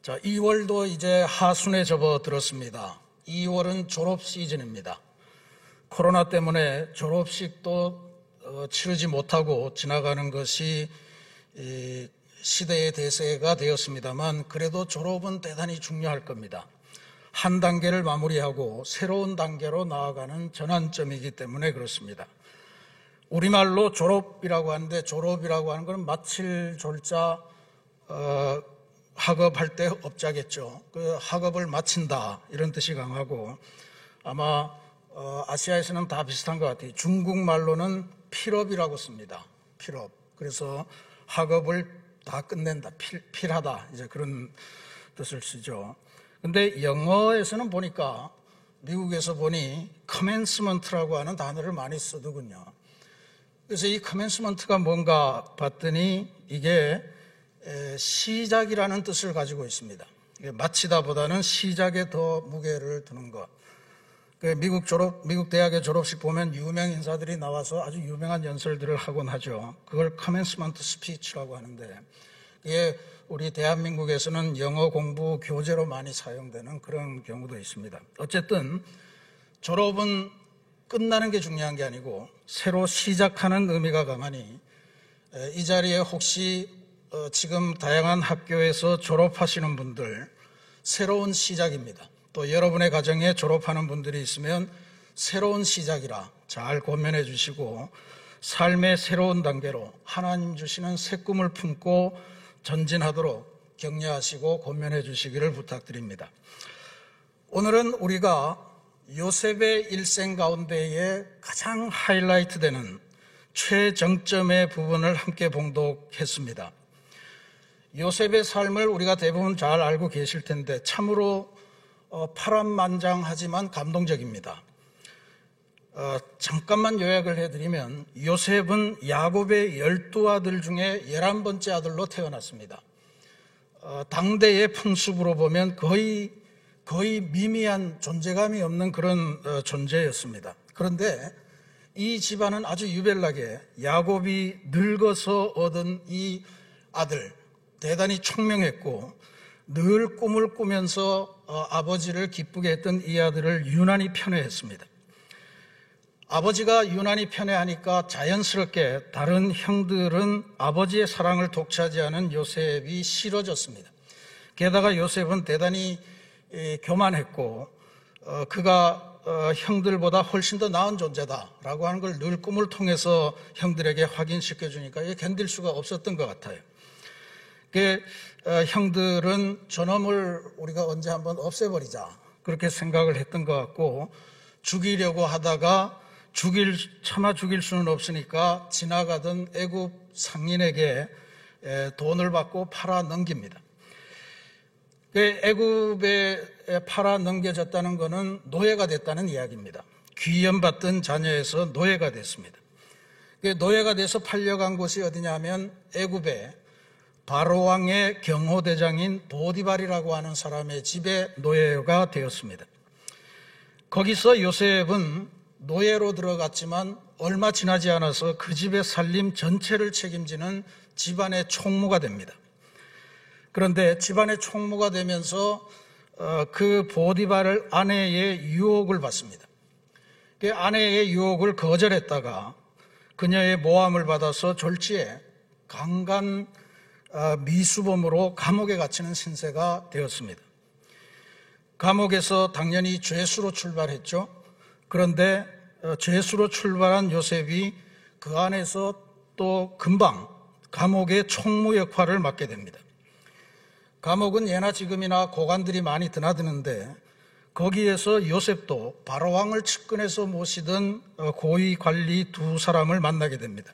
자, 2월도 이제 하순에 접어들었습니다. 2월은 졸업 시즌입니다. 코로나 때문에 졸업식도 치르지 못하고 지나가는 것이 시대의 대세가 되었습니다만, 그래도 졸업은 대단히 중요할 겁니다. 한 단계를 마무리하고 새로운 단계로 나아가는 전환점이기 때문에 그렇습니다. 우리말로 졸업이라고 하는데, 졸업이라고 하는 것은 마칠 졸자 학업할 때 업자겠죠. 그 학업을 마친다, 이런 뜻이 강하고, 아마 아시아에서는 다 비슷한 것 같아요. 중국 말로는 필업이라고 씁니다. 필업. 그래서 학업을 다 끝낸다, 필하다, 이제 그런 뜻을 쓰죠. 근데 영어에서는 보니까, 미국에서 보니 commencement라고 하는 단어를 많이 쓰더군요. 그래서 이 commencement가 뭔가 봤더니 이게 시작이라는 뜻을 가지고 있습니다. 마치다 보다는 시작에 더 무게를 두는 것. 미국 대학의 졸업식 보면 유명 인사들이 나와서 아주 유명한 연설들을 하곤 하죠. 그걸 commencement speech라고 하는데, 이게 우리 대한민국에서는 영어 공부 교재로 많이 사용되는 그런 경우도 있습니다. 어쨌든 졸업은 끝나는 게 중요한 게 아니고 새로 시작하는 의미가 강하니, 이 자리에 혹시 지금 다양한 학교에서 졸업하시는 분들, 새로운 시작입니다. 또 여러분의 가정에 졸업하는 분들이 있으면 새로운 시작이라 잘 고면해 주시고, 삶의 새로운 단계로 하나님 주시는 새 꿈을 품고 전진하도록 격려하시고 고면해 주시기를 부탁드립니다. 오늘은 우리가 요셉의 일생 가운데에 가장 하이라이트 되는 최정점의 부분을 함께 봉독했습니다. 요셉의 삶을 우리가 대부분 잘 알고 계실 텐데 참으로 파란만장하지만 감동적입니다. 잠깐만 요약을 해드리면, 요셉은 야곱의 12아들 중에 11번째 아들로 태어났습니다. 당대의 풍습으로 보면 거의 미미한 존재감이 없는 그런 존재였습니다. 그런데 이 집안은 아주 유별나게 야곱이 늙어서 얻은 이 아들, 대단히 총명했고 늘 꿈을 꾸면서 아버지를 기쁘게 했던 이 아들을 유난히 편애했습니다. 아버지가 유난히 편애하니까 자연스럽게 다른 형들은 아버지의 사랑을 독차지하는 요셉이 싫어졌습니다. 게다가 요셉은 대단히 교만했고 그가 형들보다 훨씬 더 나은 존재다라고 하는 걸 늘 꿈을 통해서 형들에게 확인시켜 주니까 이게 견딜 수가 없었던 것 같아요. 형들은 저놈을 우리가 언제 한번 없애버리자, 그렇게 생각을 했던 것 같고, 죽이려고 하다가 차마 죽일 수는 없으니까 지나가던 애굽 상인에게 돈을 받고 팔아 넘깁니다. 애굽에 팔아 넘겨졌다는 것은 노예가 됐다는 이야기입니다. 귀염받던 자녀에서 노예가 됐습니다. 노예가 돼서 팔려간 곳이 어디냐면 애굽에 바로왕의 경호대장인 보디발이라고 하는 사람의 집에 노예가 되었습니다. 거기서 요셉은 노예로 들어갔지만 얼마 지나지 않아서 그 집의 살림 전체를 책임지는 집안의 총무가 됩니다. 그런데 집안의 총무가 되면서 그 보디발을 아내의 유혹을 받습니다. 그 아내의 유혹을 거절했다가 그녀의 모함을 받아서 졸지에 강간 미수범으로 감옥에 갇히는 신세가 되었습니다. 감옥에서 당연히 죄수로 출발했죠. 그런데 죄수로 출발한 요셉이 그 안에서 또 금방 감옥의 총무 역할을 맡게 됩니다. 감옥은 예나 지금이나 고관들이 많이 드나드는데 거기에서 요셉도 바로왕을 측근해서 모시던 고위 관리 두 사람을 만나게 됩니다.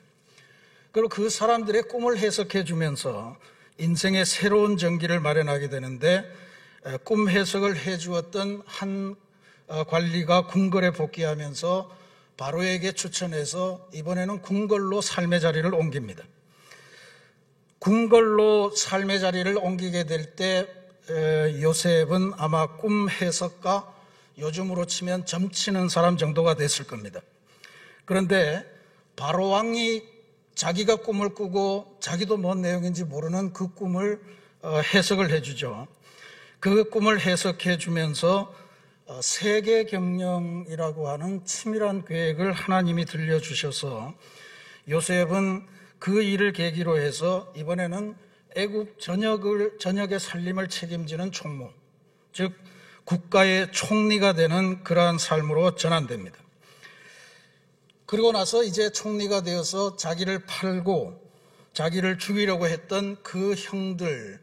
그리고 그 사람들의 꿈을 해석해 주면서 인생의 새로운 전기를 마련하게 되는데, 꿈 해석을 해 주었던 한 관리가 궁궐에 복귀하면서 바로에게 추천해서 이번에는 궁궐로 삶의 자리를 옮깁니다. 궁궐로 삶의 자리를 옮기게 될 때 요셉은 아마 꿈 해석가, 요즘으로 치면 점치는 사람 정도가 됐을 겁니다. 그런데 바로왕이 자기가 꿈을 꾸고 자기도 뭔 내용인지 모르는 그 꿈을 해석을 해주죠. 그 꿈을 해석해 주면서 세계 경영이라고 하는 치밀한 계획을 하나님이 들려주셔서 요셉은 그 일을 계기로 해서 이번에는 애국 전역의 살림을 책임지는 총무, 즉 국가의 총리가 되는 그러한 삶으로 전환됩니다. 그리고 나서 이제 총리가 되어서 자기를 팔고 자기를 죽이려고 했던 그 형들,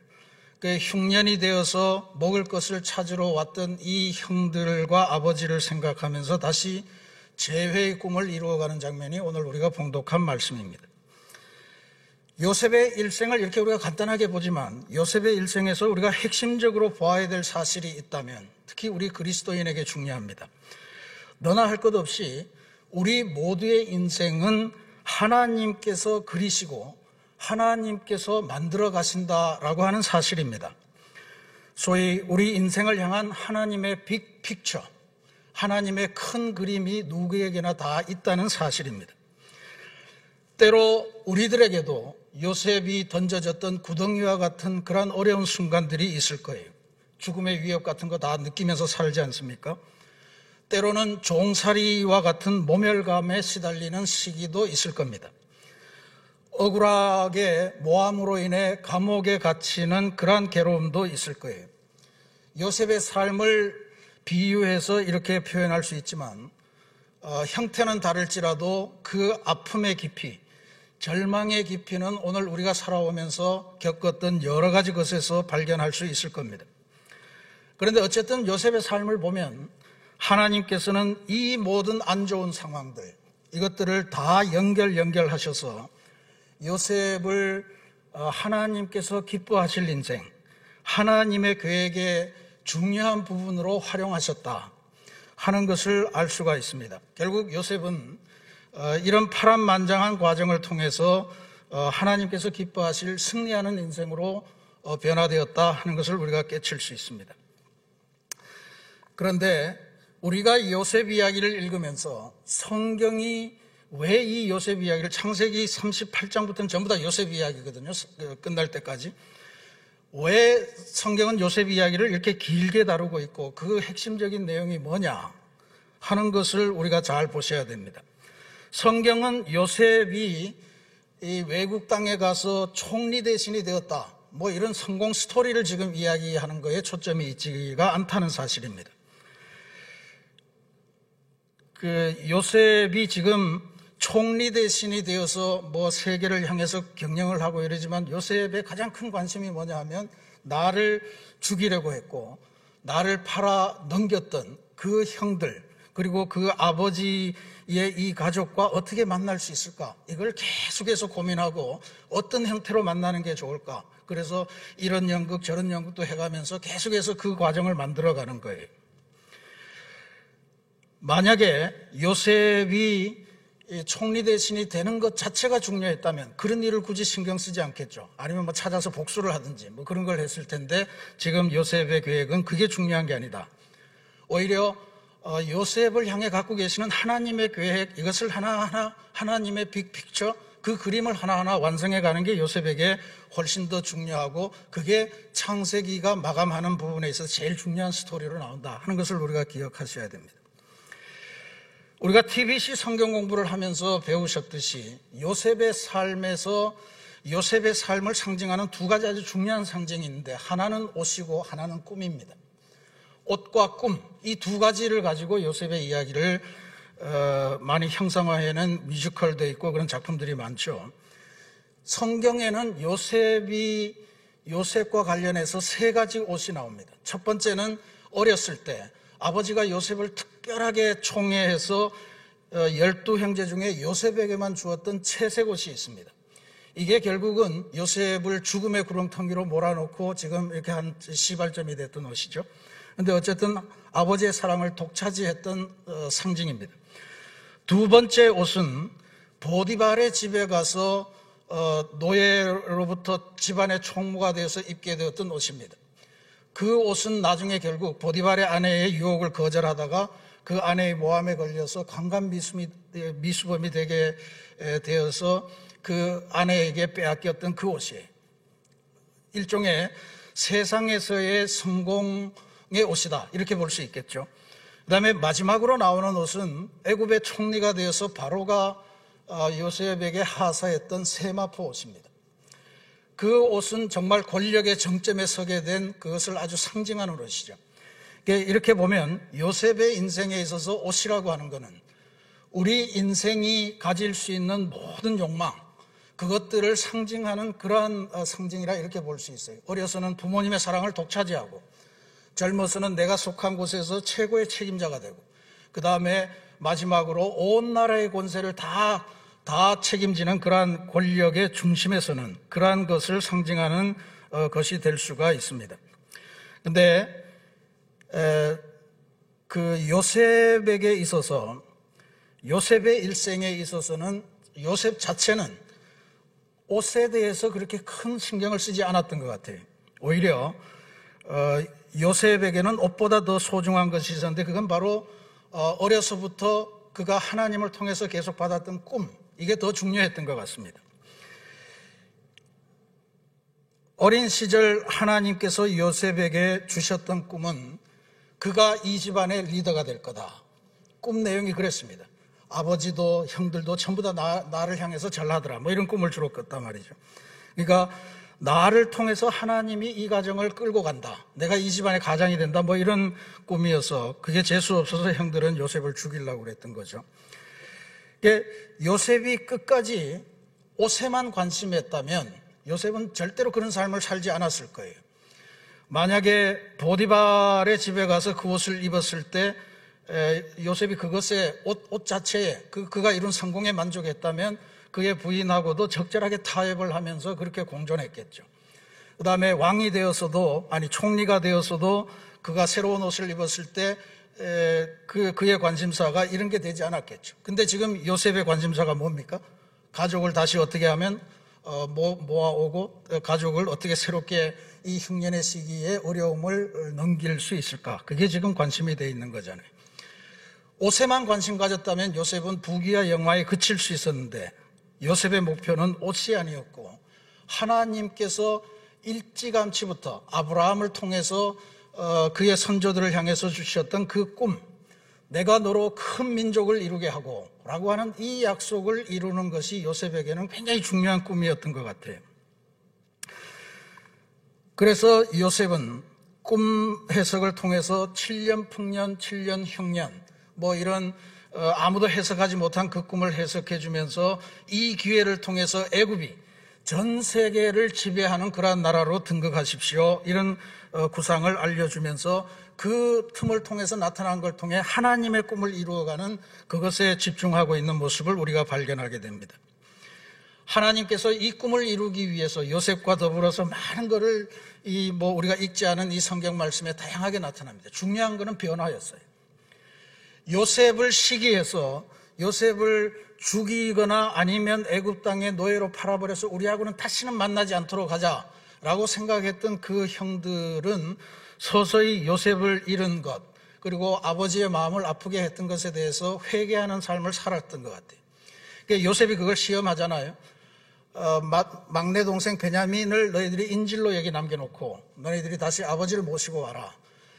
그 흉년이 되어서 먹을 것을 찾으러 왔던 이 형들과 아버지를 생각하면서 다시 재회의 꿈을 이루어가는 장면이 오늘 우리가 봉독한 말씀입니다. 요셉의 일생을 이렇게 우리가 간단하게 보지만 요셉의 일생에서 우리가 핵심적으로 보아야 될 사실이 있다면 특히 우리 그리스도인에게 중요합니다. 너나 할 것 없이 우리 모두의 인생은 하나님께서 그리시고 하나님께서 만들어 가신다라고 하는 사실입니다. 소위 우리 인생을 향한 하나님의 빅 픽처, 하나님의 큰 그림이 누구에게나 다 있다는 사실입니다. 때로 우리들에게도 요셉이 던져졌던 구덩이와 같은 그런 어려운 순간들이 있을 거예요. 죽음의 위협 같은 거 다 느끼면서 살지 않습니까? 때로는 종살이와 같은 모멸감에 시달리는 시기도 있을 겁니다. 억울하게 모함으로 인해 감옥에 갇히는 그러한 괴로움도 있을 거예요. 요셉의 삶을 비유해서 이렇게 표현할 수 있지만 형태는 다를지라도 그 아픔의 깊이, 절망의 깊이는 오늘 우리가 살아오면서 겪었던 여러 가지 것에서 발견할 수 있을 겁니다. 그런데 어쨌든 요셉의 삶을 보면 하나님께서는 이 모든 안 좋은 상황들, 이것들을 다 연결하셔서 요셉을 하나님께서 기뻐하실 인생, 하나님의 계획의 중요한 부분으로 활용하셨다 하는 것을 알 수가 있습니다. 결국 요셉은 이런 파란만장한 과정을 통해서 하나님께서 기뻐하실 승리하는 인생으로 변화되었다 하는 것을 우리가 깨칠 수 있습니다. 그런데 우리가 요셉 이야기를 읽으면서 성경이 왜 이 요셉 이야기를, 창세기 38장부터는 전부 다 요셉 이야기거든요. 끝날 때까지. 왜 성경은 요셉 이야기를 이렇게 길게 다루고 있고 그 핵심적인 내용이 뭐냐 하는 것을 우리가 잘 보셔야 됩니다. 성경은 요셉이 이 외국 땅에 가서 총리 대신이 되었다, 뭐 이런 성공 스토리를 지금 이야기하는 거에 초점이 있지가 않다는 사실입니다. 그 요셉이 지금 총리 대신이 되어서 뭐 세계를 향해서 경영을 하고 이러지만 요셉의 가장 큰 관심이 뭐냐 하면 나를 죽이려고 했고 나를 팔아 넘겼던 그 형들, 그리고 그 아버지의 이 가족과 어떻게 만날 수 있을까, 이걸 계속해서 고민하고 어떤 형태로 만나는 게 좋을까, 그래서 이런 연극 저런 연극도 해가면서 계속해서 그 과정을 만들어가는 거예요. 만약에 요셉이 총리 대신이 되는 것 자체가 중요했다면 그런 일을 굳이 신경 쓰지 않겠죠. 아니면 뭐 찾아서 복수를 하든지 뭐 그런 걸 했을 텐데 지금 요셉의 계획은 그게 중요한 게 아니다. 오히려 요셉을 향해 갖고 계시는 하나님의 계획, 이것을 하나하나 하나님의 빅픽처, 그 그림을 하나하나 완성해 가는 게 요셉에게 훨씬 더 중요하고 그게 창세기가 마감하는 부분에 있어서 제일 중요한 스토리로 나온다 하는 것을 우리가 기억하셔야 됩니다. 우리가 TBC 성경 공부를 하면서 배우셨듯이 요셉의 삶에서 요셉의 삶을 상징하는 두 가지 아주 중요한 상징이 있는데 하나는 옷이고 하나는 꿈입니다. 옷과 꿈, 이 두 가지를 가지고 요셉의 이야기를 많이 형상화해낸 뮤지컬도 있고 그런 작품들이 많죠. 성경에는 요셉과 관련해서 세 가지 옷이 나옵니다. 첫 번째는 어렸을 때 아버지가 요셉을 특별하게 총애해서 12형제 중에 요셉에게만 주었던 채색 옷이 있습니다. 이게 결국은 요셉을 죽음의 구렁텅이로 몰아놓고 지금 이렇게 한 시발점이 됐던 옷이죠. 그런데 어쨌든 아버지의 사랑을 독차지했던 상징입니다. 두 번째 옷은 보디발의 집에 가서 노예로부터 집안의 총무가 되어서 입게 되었던 옷입니다. 그 옷은 나중에 결국 보디발의 아내의 유혹을 거절하다가 그 아내의 모함에 걸려서 강간미수범이 되게 되어서 그 아내에게 빼앗겼던 그 옷이에요. 일종의 세상에서의 성공의 옷이다, 이렇게 볼 수 있겠죠. 그 다음에 마지막으로 나오는 옷은 애굽의 총리가 되어서 바로가 요셉에게 하사했던 세마포 옷입니다. 그 옷은 정말 권력의 정점에 서게 된 그것을 아주 상징하는 옷이죠. 이렇게 보면 요셉의 인생에 있어서 옷이라고 하는 것은 우리 인생이 가질 수 있는 모든 욕망, 그것들을 상징하는 그러한 상징이라 이렇게 볼 수 있어요. 어려서는 부모님의 사랑을 독차지하고, 젊어서는 내가 속한 곳에서 최고의 책임자가 되고, 그 다음에 마지막으로 온 나라의 권세를 다 책임지는 그러한 권력의 중심에서는 그러한 것을 상징하는 것이 될 수가 있습니다. 그런데 그 요셉에게 있어서, 요셉의 일생에 있어서는 요셉 자체는 옷에 대해서 그렇게 큰 신경을 쓰지 않았던 것 같아요. 오히려 요셉에게는 옷보다 더 소중한 것이 있었는데, 그건 바로 어려서부터 그가 하나님을 통해서 계속 받았던 꿈, 이게 더 중요했던 것 같습니다. 어린 시절 하나님께서 요셉에게 주셨던 꿈은 그가 이 집안의 리더가 될 거다. 꿈 내용이 그랬습니다. 아버지도 형들도 전부 다 나를 향해서 잘하더라, 뭐 이런 꿈을 주로 꿨단 말이죠. 그러니까 나를 통해서 하나님이 이 가정을 끌고 간다, 내가 이 집안의 가장이 된다, 뭐 이런 꿈이어서 그게 재수 없어서 형들은 요셉을 죽이려고 그랬던 거죠. 요셉이 끝까지 옷에만 관심했다면 요셉은 절대로 그런 삶을 살지 않았을 거예요. 만약에 보디발의 집에 가서 그 옷을 입었을 때 요셉이 그것에 옷 자체에 그가 이룬 성공에 만족했다면 그의 부인하고도 적절하게 타협을 하면서 그렇게 공존했겠죠. 그 다음에 왕이 되었어도, 총리가 되었어도 그가 새로운 옷을 입었을 때 그의 관심사가 이런 게 되지 않았겠죠. 근데 지금 요셉의 관심사가 뭡니까? 가족을 다시 어떻게 하면 모아오고 가족을 어떻게 새롭게 이 흉년의 시기에 어려움을 넘길 수 있을까? 그게 지금 관심이 되어 있는 거잖아요. 옷에만 관심 가졌다면 요셉은 부귀와 영화에 그칠 수 있었는데, 요셉의 목표는 옷이 아니었고 하나님께서 일찌감치부터 아브라함을 통해서 그의 선조들을 향해서 주셨던 그 꿈, 내가 너로 큰 민족을 이루게 하고 라고 하는 이 약속을 이루는 것이 요셉에게는 굉장히 중요한 꿈이었던 것 같아요. 그래서 요셉은 꿈 해석을 통해서 7년 풍년, 7년 흉년, 뭐 이런 아무도 해석하지 못한 그 꿈을 해석해 주면서 이 기회를 통해서 애굽이 전 세계를 지배하는 그러한 나라로 등극하십시오, 이런 구상을 알려주면서 그 틈을 통해서 나타난 걸 통해 하나님의 꿈을 이루어가는 그것에 집중하고 있는 모습을 우리가 발견하게 됩니다. 하나님께서 이 꿈을 이루기 위해서 요셉과 더불어서 많은 것을 우리가 읽지 않은 이 성경 말씀에 다양하게 나타납니다. 중요한 것은 변화였어요. 요셉을 시기해서 요셉을 죽이거나 아니면 애굽 땅의 노예로 팔아버려서 우리하고는 다시는 만나지 않도록 하자라고 생각했던 그 형들은 서서히 요셉을 잃은 것, 그리고 아버지의 마음을 아프게 했던 것에 대해서 회개하는 삶을 살았던 것 같아요. 그러니까 요셉이 그걸 시험하잖아요. 막내 동생 베냐민을 너희들이 인질로 여기 남겨놓고 너희들이 다시 아버지를 모시고 와라.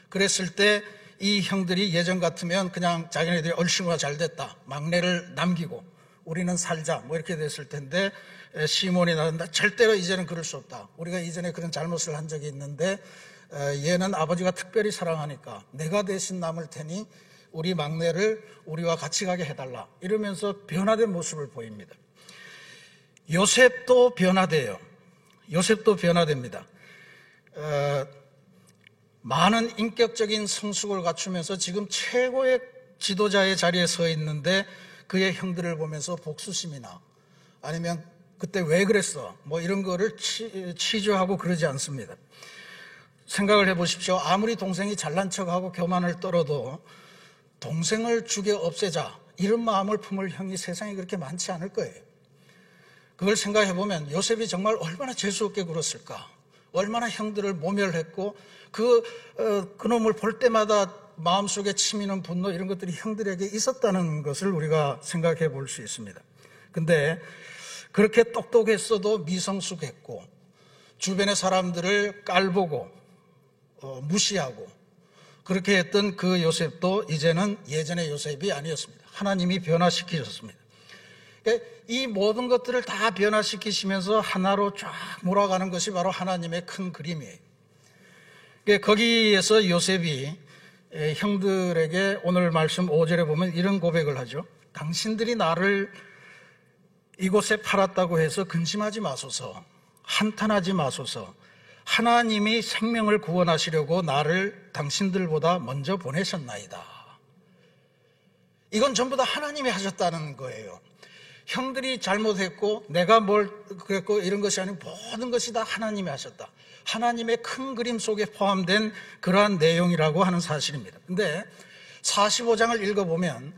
그랬을 때 이 형들이 예전 같으면 그냥 자기네들이 얼씨구나 잘 됐다, 막내를 남기고 우리는 살자, 뭐 이렇게 됐을 텐데, 시몬이 나른다, 절대로 이제는 그럴 수 없다, 우리가 이전에 그런 잘못을 한 적이 있는데 얘는 아버지가 특별히 사랑하니까 내가 대신 남을 테니 우리 막내를 우리와 같이 가게 해달라, 이러면서 변화된 모습을 보입니다. 요셉도 변화돼요. 요셉도 변화됩니다. 많은 인격적인 성숙을 갖추면서 지금 최고의 지도자의 자리에 서 있는데 그의 형들을 보면서 복수심이나 아니면 그때 왜 그랬어, 뭐 이런 거를 치조하고 그러지 않습니다. 생각을 해보십시오. 아무리 동생이 잘난 척하고 교만을 떨어도 동생을 죽여 없애자, 이런 마음을 품을 형이 세상에 그렇게 많지 않을 거예요. 그걸 생각해보면 요셉이 정말 얼마나 재수없게 굴었을까, 얼마나 형들을 모멸했고 그놈을 볼 때마다 마음속에 치미는 분노, 이런 것들이 형들에게 있었다는 것을 우리가 생각해 볼 수 있습니다. 근데 그렇게 똑똑했어도 미성숙했고 주변의 사람들을 깔보고 무시하고 그렇게 했던 그 요셉도 이제는 예전의 요셉이 아니었습니다. 하나님이 변화시키셨습니다. 이 모든 것들을 다 변화시키시면서 하나로 쫙 몰아가는 것이 바로 하나님의 큰 그림이에요. 거기에서 요셉이 형들에게 오늘 말씀 5절에 보면 이런 고백을 하죠. 당신들이 나를 이곳에 팔았다고 해서 근심하지 마소서, 한탄하지 마소서. 하나님이 생명을 구원하시려고 나를 당신들보다 먼저 보내셨나이다. 이건 전부 다 하나님이 하셨다는 거예요. 형들이 잘못했고 내가 뭘 그랬고 이런 것이 아니고 모든 것이 다 하나님이 하셨다. 하나님의 큰 그림 속에 포함된 그러한 내용이라고 하는 사실입니다. 근데 45장을 읽어보면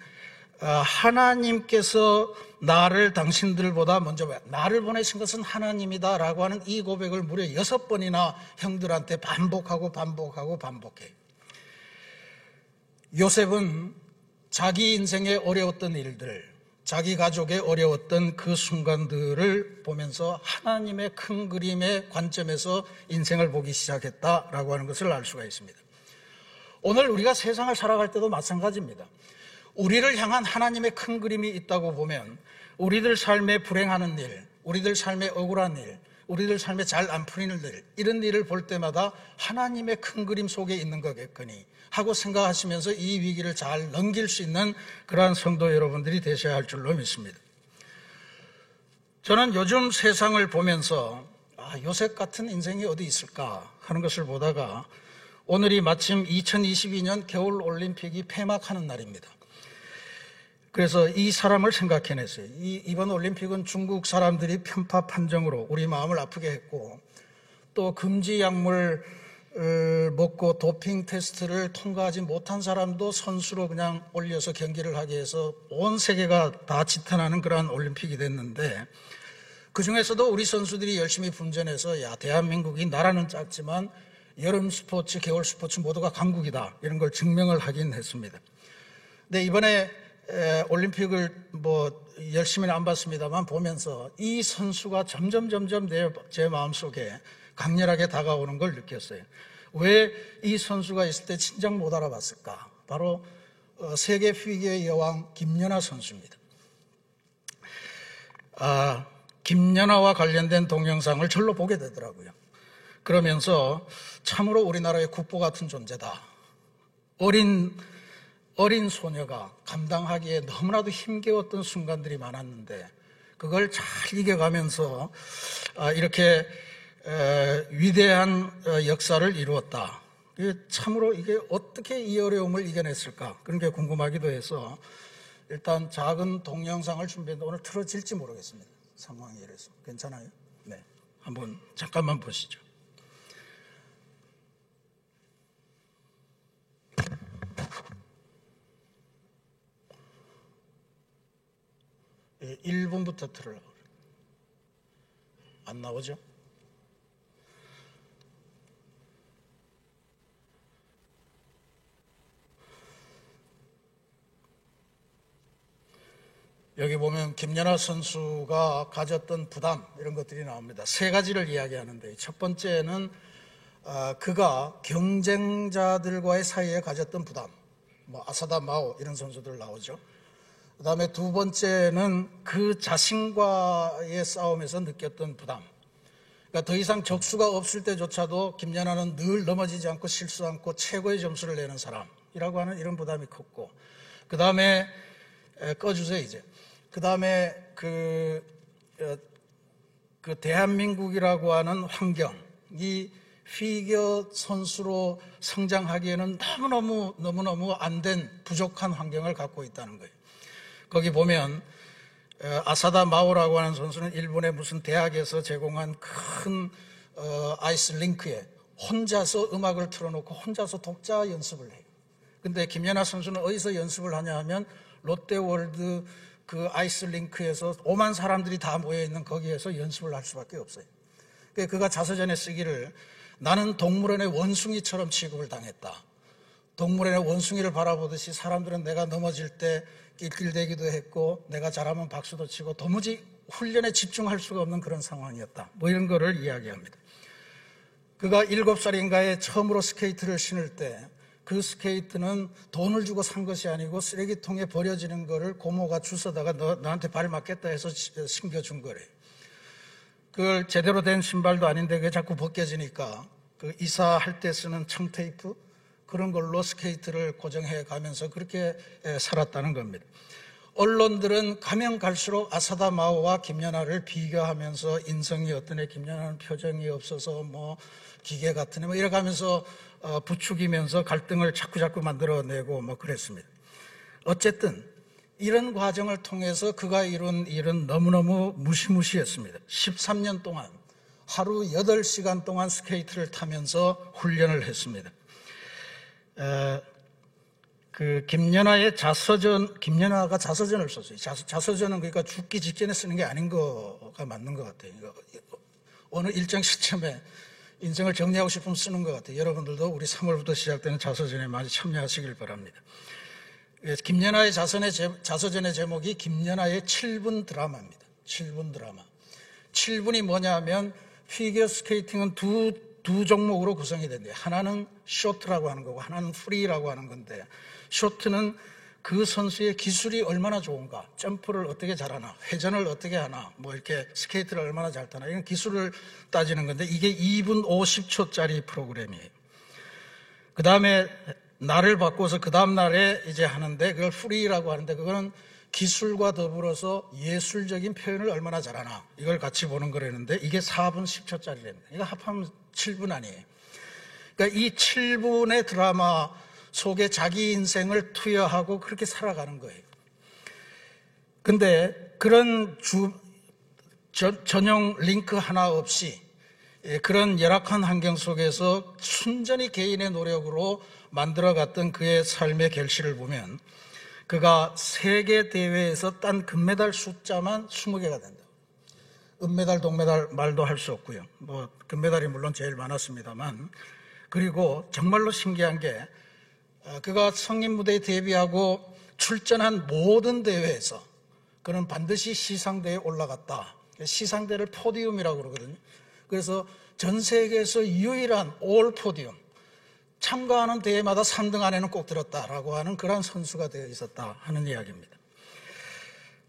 하나님께서 나를 당신들보다 먼저 나를 보내신 것은 하나님이다 라고 하는 이 고백을 무려 6번이나 형들한테 반복해요. 요셉은 자기 인생에 어려웠던 일들, 자기 가족의 어려웠던 그 순간들을 보면서 하나님의 큰 그림의 관점에서 인생을 보기 시작했다라고 하는 것을 알 수가 있습니다. 오늘 우리가 세상을 살아갈 때도 마찬가지입니다. 우리를 향한 하나님의 큰 그림이 있다고 보면 우리들 삶에 불행하는 일, 우리들 삶에 억울한 일, 우리들 삶에 잘 안 풀리는 일, 이런 일을 볼 때마다 하나님의 큰 그림 속에 있는 거겠거니 하고 생각하시면서 이 위기를 잘 넘길 수 있는 그러한 성도 여러분들이 되셔야 할 줄로 믿습니다. 저는 요즘 세상을 보면서 요셉 같은 인생이 어디 있을까 하는 것을 보다가 오늘이 마침 2022년 겨울올림픽이 폐막하는 날입니다. 그래서 이 사람을 생각해냈어요. 이번 올림픽은 중국 사람들이 편파 판정으로 우리 마음을 아프게 했고 또 금지 약물 먹고 도핑 테스트를 통과하지 못한 사람도 선수로 그냥 올려서 경기를 하게 해서 온 세계가 다 지탄하는 그러한 올림픽이 됐는데 그중에서도 우리 선수들이 열심히 분전해서 대한민국이 나라는 작지만 여름 스포츠, 겨울 스포츠 모두가 강국이다 이런 걸 증명을 하긴 했습니다. 근데 이번에 올림픽을 열심히는 안 봤습니다만 보면서 이 선수가 점점 제 마음속에 강렬하게 다가오는 걸 느꼈어요. 왜 이 선수가 있을 때 진작 못 알아봤을까? 바로 세계 피겨의 여왕 김연아 선수입니다. 김연아와 관련된 동영상을 절로 보게 되더라고요. 그러면서 참으로 우리나라의 국보 같은 존재다. 어린 소녀가 감당하기에 너무나도 힘겨웠던 순간들이 많았는데 그걸 잘 이겨가면서 이렇게 위대한 역사를 이루었다. 참으로 이게 어떻게 이 어려움을 이겨냈을까 그런 게 궁금하기도 해서 일단 작은 동영상을 준비했는데 오늘 틀어질지 모르겠습니다. 상황이 이래서 괜찮아요? 네, 한번 잠깐만 보시죠. 예, 1분부터 틀으려고 그래요. 안 나오죠? 여기 보면 김연아 선수가 가졌던 부담 이런 것들이 나옵니다. 세 가지를 이야기하는데 첫 번째는 그가 경쟁자들과의 사이에 가졌던 부담, 아사다 마오 이런 선수들 나오죠. 그 다음에 두 번째는 그 자신과의 싸움에서 느꼈던 부담. 그러니까 더 이상 적수가 없을 때조차도 김연아는 늘 넘어지지 않고 실수 않고 최고의 점수를 내는 사람이라고 하는 이런 부담이 컸고, 그 다음에 꺼주세요 이제. 그 다음에 그 대한민국이라고 하는 환경이 피겨 선수로 성장하기에는 너무너무 안 된 부족한 환경을 갖고 있다는 거예요. 거기 보면 아사다 마오라고 하는 선수는 일본의 무슨 대학에서 제공한 큰 아이스 링크에 혼자서 음악을 틀어놓고 혼자서 독자 연습을 해요. 근데 김연아 선수는 어디서 연습을 하냐 하면 롯데월드 그 아이스 링크에서 5만 사람들이 다 모여있는 거기에서 연습을 할 수밖에 없어요. 그가 자서전에 쓰기를 나는 동물원의 원숭이처럼 취급을 당했다. 동물원의 원숭이를 바라보듯이 사람들은 내가 넘어질 때 낄낄대기도 했고 내가 잘하면 박수도 치고 도무지 훈련에 집중할 수가 없는 그런 상황이었다. 이런 거를 이야기합니다. 그가 7살인가에 처음으로 스케이트를 신을 때 그 스케이트는 돈을 주고 산 것이 아니고 쓰레기통에 버려지는 거를 고모가 주워다가 너한테 발 맞겠다 해서 신겨준 거래. 그걸 제대로 된 신발도 아닌데 그게 자꾸 벗겨지니까 그 이사할 때 쓰는 청테이프 그런 걸로 스케이트를 고정해 가면서 그렇게 살았다는 겁니다. 언론들은 가면 갈수록 아사다 마오와 김연아를 비교하면서 인성이 어떠네, 김연아는 표정이 없어서 뭐 기계 같으네 뭐 이렇게 하면서 부추기면서 갈등을 자꾸 만들어내고 뭐 그랬습니다. 어쨌든 이런 과정을 통해서 그가 이룬 일은 너무너무 무시무시했습니다. 13년 동안 하루 8시간 동안 스케이트를 타면서 훈련을 했습니다. 그 김연아의 김연아가 자서전을 썼어요. 자서전은 그러니까 죽기 직전에 쓰는 게 아닌 거가 맞는 것 같아요. 어느 일정 시점에 인생을 정리하고 싶으면 쓰는 것 같아요. 여러분들도 우리 3월부터 시작되는 자서전에 많이 참여하시길 바랍니다. 김연아의 자서전의 제목이 김연아의 7분 드라마입니다. 7분 드라마. 7분이 뭐냐 하면 피겨 스케이팅은 두 종목으로 구성이 된대요. 하나는 쇼트라고 하는 거고 하나는 프리라고 하는 건데, 쇼트는 그 선수의 기술이 얼마나 좋은가, 점프를 어떻게 잘하나, 회전을 어떻게 하나, 뭐 이렇게 스케이트를 얼마나 잘 타나, 이런 기술을 따지는 건데 이게 2분 50초짜리 프로그램이에요. 그 다음에 날을 바꿔서 그 다음 날에 이제 하는데 그걸 프리라고 하는데, 그거는 기술과 더불어서 예술적인 표현을 얼마나 잘하나 이걸 같이 보는 거라는데 이게 4분 10초짜리랍니다. 이거 합하면 7분 아니에요. 그러니까 이 7분의 드라마 속에 자기 인생을 투여하고 그렇게 살아가는 거예요. 근데 그런 전용 링크 하나 없이 그런 열악한 환경 속에서 순전히 개인의 노력으로 만들어갔던 그의 삶의 결실을 보면 그가 세계 대회에서 딴 금메달 숫자만 20개가 된다. 은메달, 동메달 말도 할 수 없고요. 뭐 금메달이 물론 제일 많았습니다만, 그리고 정말로 신기한 게 그가 성인 무대에 데뷔하고 출전한 모든 대회에서 그는 반드시 시상대에 올라갔다. 시상대를 포디움이라고 그러거든요. 그래서 전 세계에서 유일한 올 포디움, 참가하는 대회마다 3등 안에는 꼭 들었다라고 하는 그런 선수가 되어 있었다 하는 이야기입니다.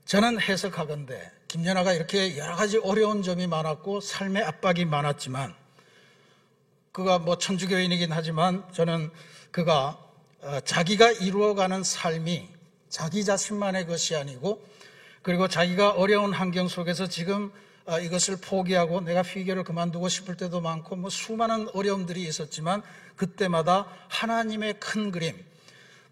저는 해석하건대 김연아가 이렇게 여러 가지 어려운 점이 많았고 삶의 압박이 많았지만, 그가 뭐 천주교인이긴 하지만 저는 그가 자기가 이루어가는 삶이 자기 자신만의 것이 아니고, 그리고 자기가 어려운 환경 속에서 지금 이것을 포기하고 내가 피겨를 그만두고 싶을 때도 많고 뭐 수많은 어려움들이 있었지만 그때마다 하나님의 큰 그림,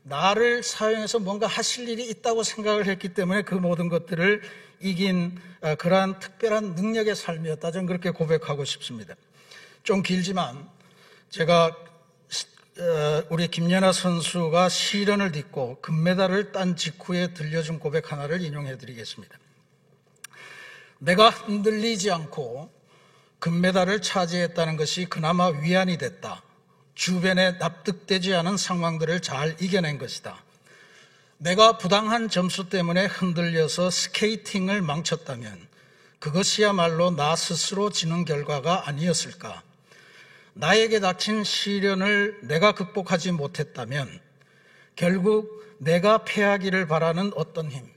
나를 사용해서 뭔가 하실 일이 있다고 생각을 했기 때문에 그 모든 것들을 이긴 그러한 특별한 능력의 삶이었다. 저는 그렇게 고백하고 싶습니다. 좀 길지만 제가 우리 김연아 선수가 시련을 딛고 금메달을 딴 직후에 들려준 고백 하나를 인용해 드리겠습니다. 내가 흔들리지 않고 금메달을 차지했다는 것이 그나마 위안이 됐다. 주변에 납득되지 않은 상황들을 잘 이겨낸 것이다. 내가 부당한 점수 때문에 흔들려서 스케이팅을 망쳤다면 그것이야말로 나 스스로 지는 결과가 아니었을까? 나에게 닥친 시련을 내가 극복하지 못했다면 결국 내가 패하기를 바라는 어떤 힘,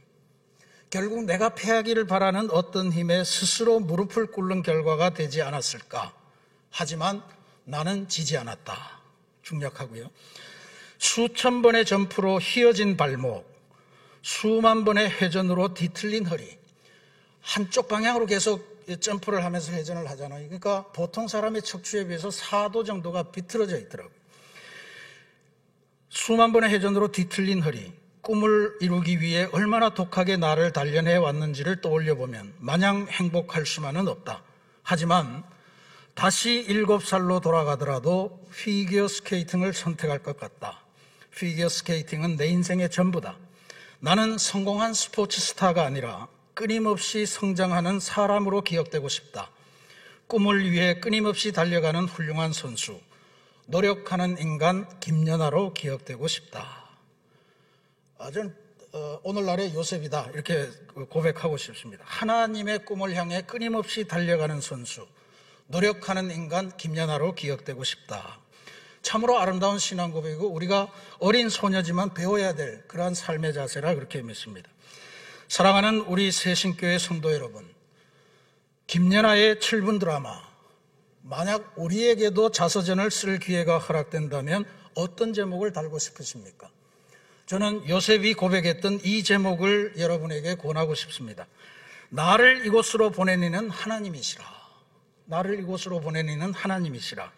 결국 내가 패하기를 바라는 어떤 힘에 스스로 무릎을 꿇는 결과가 되지 않았을까? 하지만 나는 지지 않았다. 중략하고요. 수천 번의 점프로 휘어진 발목, 수만 번의 회전으로 뒤틀린 허리, 한쪽 방향으로 계속 점프를 하면서 회전을 하잖아요. 그러니까 보통 사람의 척추에 비해서 4도 정도가 비틀어져 있더라고요. 수만 번의 회전으로 뒤틀린 허리, 꿈을 이루기 위해 얼마나 독하게 나를 단련해 왔는지를 떠올려 보면 마냥 행복할 수만은 없다. 하지만 다시 7살로 돌아가더라도 피겨 스케이팅을 선택할 것 같다. 피겨 스케이팅은 내 인생의 전부다. 나는 성공한 스포츠 스타가 아니라 끊임없이 성장하는 사람으로 기억되고 싶다. 꿈을 위해 끊임없이 달려가는 훌륭한 선수, 노력하는 인간 김연아로 기억되고 싶다. 저는 오늘날의 요셉이다 이렇게 고백하고 싶습니다. 하나님의 꿈을 향해 끊임없이 달려가는 선수, 노력하는 인간 김연아로 기억되고 싶다. 참으로 아름다운 신앙 고백이고 우리가 어린 소녀지만 배워야 될 그러한 삶의 자세라 그렇게 믿습니다. 사랑하는 우리 새신교회 성도 여러분, 김연아의 7분 드라마, 만약 우리에게도 자서전을 쓸 기회가 허락된다면 어떤 제목을 달고 싶으십니까? 저는 요셉이 고백했던 이 제목을 여러분에게 권하고 싶습니다. 나를 이곳으로 보내니는 하나님이시라. 나를 이곳으로 보내니는 하나님이시라.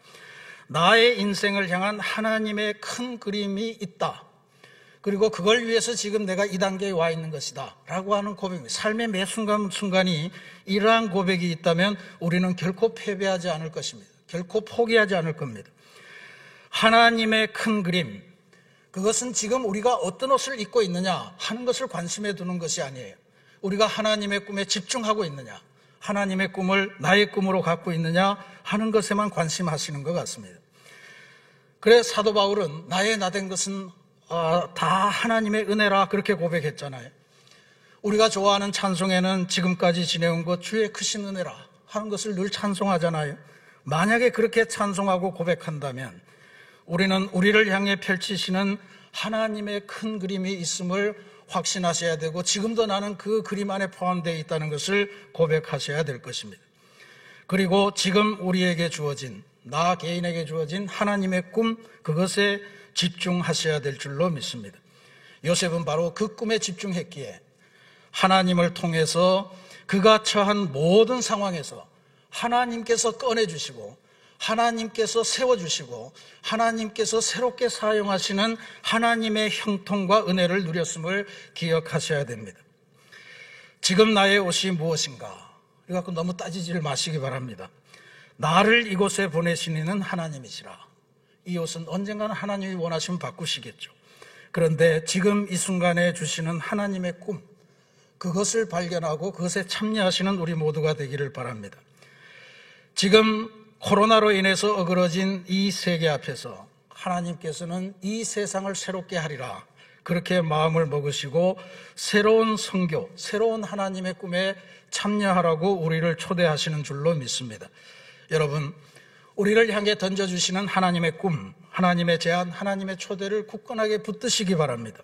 나의 인생을 향한 하나님의 큰 그림이 있다. 그리고 그걸 위해서 지금 내가 이 단계에 와 있는 것이다 라고 하는 고백입니다. 삶의 매 순간순간이 이러한 고백이 있다면 우리는 결코 패배하지 않을 것입니다. 결코 포기하지 않을 겁니다. 하나님의 큰 그림, 그것은 지금 우리가 어떤 옷을 입고 있느냐 하는 것을 관심에 두는 것이 아니에요. 우리가 하나님의 꿈에 집중하고 있느냐, 하나님의 꿈을 나의 꿈으로 갖고 있느냐 하는 것에만 관심하시는 것 같습니다. 그래 사도 바울은 나의 나된 것은 다 하나님의 은혜라 그렇게 고백했잖아요. 우리가 좋아하는 찬송에는 지금까지 지내온 것 주의 크신 은혜라 하는 것을 늘 찬송하잖아요. 만약에 그렇게 찬송하고 고백한다면 우리는 우리를 향해 펼치시는 하나님의 큰 그림이 있음을 확신하셔야 되고 지금도 나는 그 그림 안에 포함되어 있다는 것을 고백하셔야 될 것입니다. 그리고 지금 우리에게 주어진, 나 개인에게 주어진 하나님의 꿈, 그것에 집중하셔야 될 줄로 믿습니다. 요셉은 바로 그 꿈에 집중했기에 하나님을 통해서 그가 처한 모든 상황에서 하나님께서 꺼내주시고 하나님께서 세워주시고 하나님께서 새롭게 사용하시는 하나님의 형통과 은혜를 누렸음을 기억하셔야 됩니다. 지금 나의 옷이 무엇인가? 그래서 너무 따지지를 마시기 바랍니다. 나를 이곳에 보내시는 하나님이시라. 이 옷은 언젠가는 하나님이 원하시면 바꾸시겠죠. 그런데 지금 이 순간에 주시는 하나님의 꿈, 그것을 발견하고 그것에 참여하시는 우리 모두가 되기를 바랍니다. 지금 코로나로 인해서 어그러진 이 세계 앞에서 하나님께서는 이 세상을 새롭게 하리라 그렇게 마음을 먹으시고 새로운 선교, 새로운 하나님의 꿈에 참여하라고 우리를 초대하시는 줄로 믿습니다. 여러분, 우리를 향해 던져주시는 하나님의 꿈, 하나님의 제안, 하나님의 초대를 굳건하게 붙드시기 바랍니다.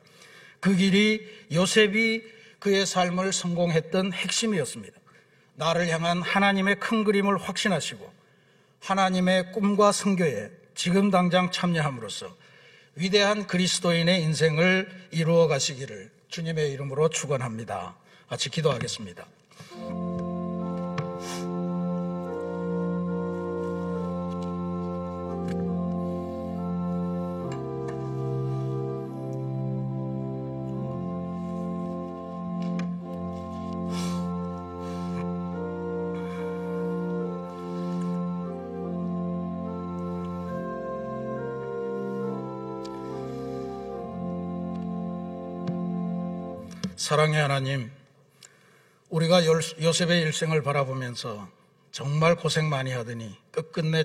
그 길이 요셉이 그의 삶을 성공했던 핵심이었습니다. 나를 향한 하나님의 큰 그림을 확신하시고 하나님의 꿈과 선교에 지금 당장 참여함으로써 위대한 그리스도인의 인생을 이루어 가시기를 주님의 이름으로 축원합니다. 같이 기도하겠습니다. 사랑의 하나님, 우리가 요셉의 일생을 바라보면서 정말 고생 많이 하더니 끝끝내